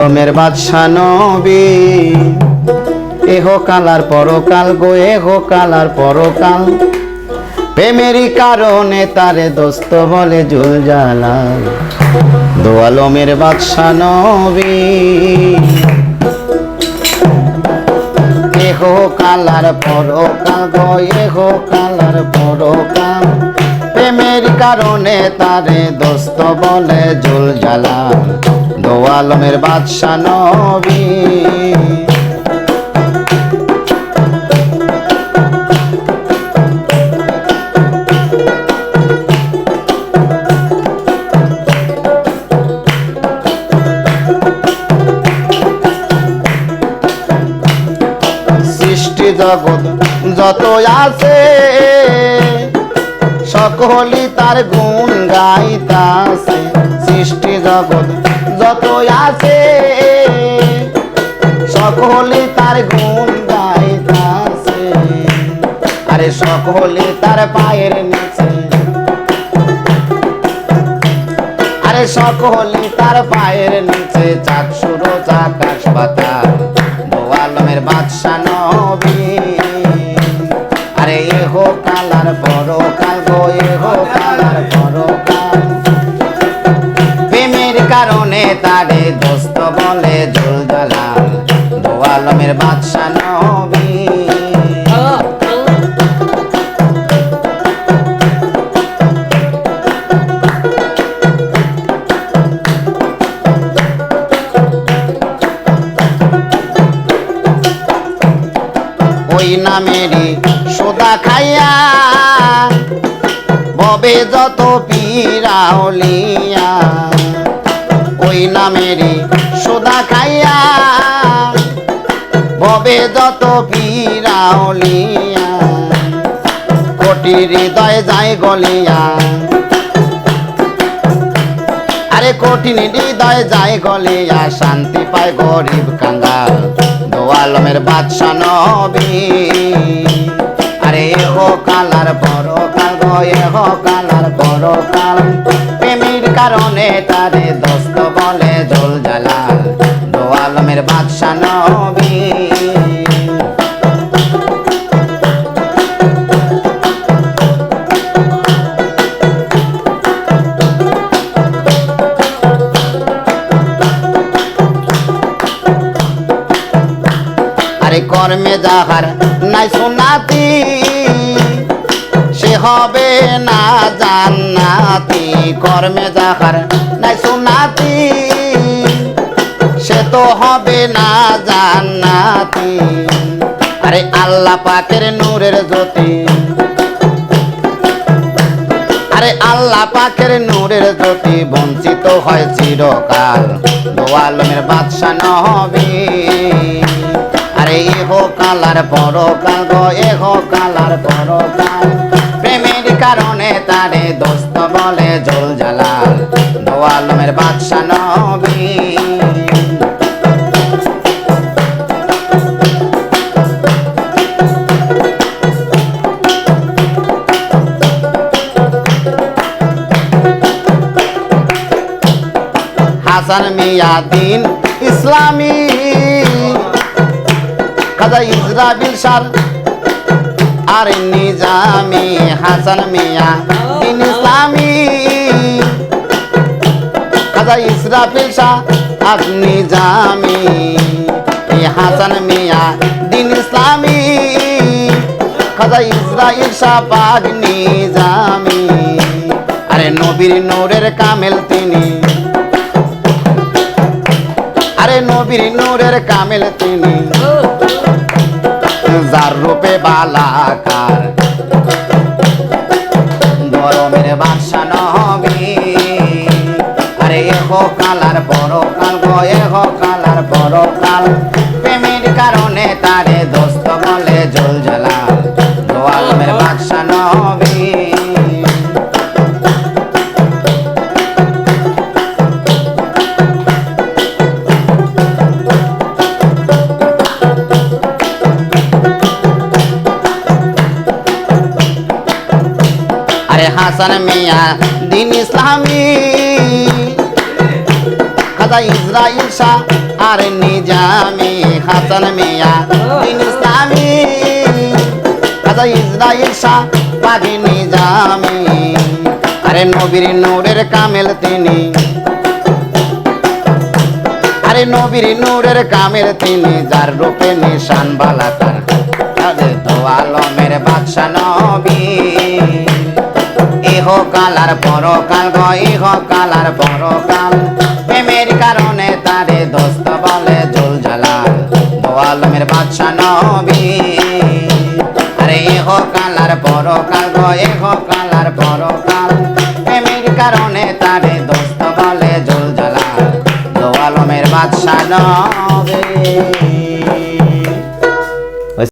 মের বাদশা নবী এহ কালার পরকাল গো এহ কালার পরকাল প্রেমেরই কারণে তারে দোস্ত বলে জুল জালাল দোয়ালমের বাদশা নবী এহ কালার পরকাল গো এহ কালার পরকাল প্রেমের কারণে তারে দোস্ত বলে জুল জালাল দোয়ালমের বাদশা নবী সৃষ্টি জগৎ যত আছে সকলই তার গুণ গাইতাছে সৃষ্টি জগৎ যত আছে সকলই তার গুণ গাইতাছে আরে সকলই তার পায়ের নিচে আরে সকলই তার পায়ের নিচে চাঁদ সূরজ আকাশ পাতাল দোয়ালমের বাদশা নবী আরে এহ কালার পরকাল গো এহ কালার পরকাল প্রেমের কারণে তারে দোস্ত বলে জুল জালাল দোয়ালমের বাদশা নবী ওই নামেরই সোদা খাইয়া ববে যত পীরাউলিয়া ওই নামেরই সোদা খাইয়া ববে যত পীরাউলিয়া কোটি হৃদয় যায় গলিয়া আরে কঠিন হৃদয় যায় গলিয়া শান্তি পায় গরিব কাঙ্গাল দোয়ালমের বাদশা নবী আরে এহ কালার পরকাল গো এহ কালার পরকাল প্রেমের কারণে তারে দোস্ত বলে জুল জালাল দোয়ালমের বাদশা নবী আরে কর্মে যাহার নাই সুন্নাতি সে হবে না জান্নাতি কর্মে যাহার নাই সুন্নাতি সে তো হবে না জান্নাতি আরে আল্লাহ পাকের নূরের জ্যোতি আরে আল্লাহ পাকের নূরের জ্যোতি বঞ্চিত হয় চিরকাল দোয়ালমের বাদশা নবী আরে এহ কালার পরকাল গো এহ কালার পরকাল প্রেমের কারণে তারে দোস্ত বলে জুল জালাল দোয়ালমের বাদশা নবী হাসান মিয়া দিন ইসলামী খাজা ইসরাবিল শাহ আর নিজামি হাসান মিয়া দিন ইসলামী খাজা ইসরাবিল শাহ আর নিজামি হাসান মিয়া দিন ইসলামী খাজা ইসরাইল শাহ পাক নিজামি আরে নবীর নূরের কামেল তিনি আরে নবীর নূরের কামেল তিনি যার রূপে বালাকার গরমের বাদশা নবী আরে এহ কালার পরকাল গো এহ কালার পরকাল প্রেমের কারণে তারে দোস্ত বলে জুল জালাল দোয়ালমের বাদশা নবী হাসান মিয়া দিন ইসলামী খাজা ইসরাইল শাহ আমার নিজামি হাসান মিয়া দিন ইসলামী রাজা ইসরাইল শাহ বাগি নিজামি আরে নবীর নূরের কামেল তিনি আরে নবীর নূরের কামেল তিনি যার রূপে নিশান বালা তার আরে দো আলমের বাদশা নবী ইহকাল আর পরকাল গো ইহকাল আর পরকাল প্রেমের কারণে তারে দোস্ত বলে জুল জালাল দো আলমের বাদশা নবী আরে ইহকাল আর পরকাল গো ইহকাল আর পরকাল প্রেমের কারণে তারে দোস্ত বলে জুল জালাল দো আলমের বাদশা নবী